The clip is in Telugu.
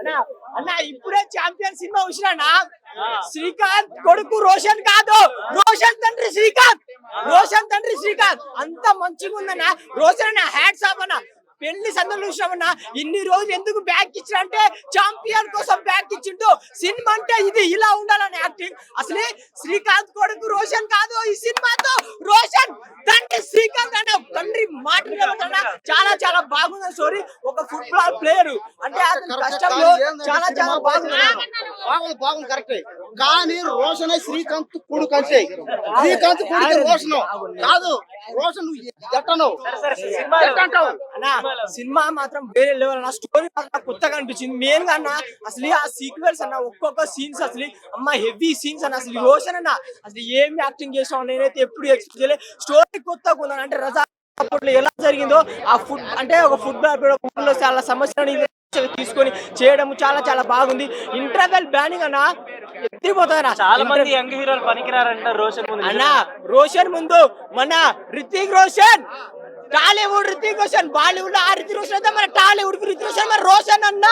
అన్నా అన్నా ఇప్పుడే ఛాంపియన్ సినిమా చూసినా శ్రీకాంత్ కొడుకు రోషన్ కాదు, రోషన్ తండ్రి శ్రీకాంత్, రోషన్ తండ్రి శ్రీకాంత్ అంత మంచిగా ఉందన్న. రోషన్ అన్న హ్యాట్స్ ఆఫ్ అన్న. పెళ్లి సందర్భం చూసినామన్నా ఇన్ని రోజులు ఎందుకు బ్యాక్ ఇచ్చినంటే ఛాంపియన్ కోసం బ్యాక్ ఇచ్చిండు. సినిమా అంటే ఇది ఇలా ఉండాలని యాక్టింగ్. అసలే శ్రీకాంత్ కొడుకు రోషన్ కాదు, ఈ సినిమాతో రోషన్ తండ్రి శ్రీకాంత్ అన్న తండ్రి మాట్లాడుతున్నా. చాలా చాలా బాగుంది స్టోరీ. ఒక ఫుట్బాల్ ప్లేయర్ అంటే అతని కష్టంలో చాలా చాలా బాగుంది కరెక్టే. కానీ రోషన్ శ్రీకాంత్ కొడుకు అంటే శ్రీకాంత్ కొడుకు రోషన్ కాదు. రోషన్ ఎట్టను అన్నా సినిమా మాత్రం వేరే లెవెల్ అన్న. స్టోరీ మాత్రం కొత్తగా అనిపించింది. మెయిన్ గా అన్న అసలు ఆ సీక్వెన్స్ అన్న ఒక్కొక్క సీన్స్ అసలు అమ్మ హెవీ సీన్స్ అన్న. అసలు రోషన్ అన్న అసలు ఏం యాక్టింగ్ చేసాం నేనైతే ఎప్పుడు ఎక్స్పెక్ట్ చేయలేదు. స్టోరీ కొత్తగా ఉందని అంటే రజా అప్పట్లో ఎలా జరిగిందో ఆ ఫుడ్ అంటే ఒక ఫుట్బాల్ ఊళ్ళో చాలా సమస్యలని తీసుకొని చేయడం చాలా చాలా బాగుంది. ఇంటర్వెల్ బ్యానింగ్ అన్న ఎత్తిపోతారా. చాలా మంది యంగ్ హీరోలు పనికిరారంట రోషన్ ముందు. అన్న రోషన్ ముందు మన రితిక్ రోషన్, టాలీవుడ్ రితిక్ రోషన్, బాలీవుడ్ ఆ రితిక్ రోషన్ అయితే మన టాలీవుడ్ రితిక్ రోషన్, మన రోషన్ అన్న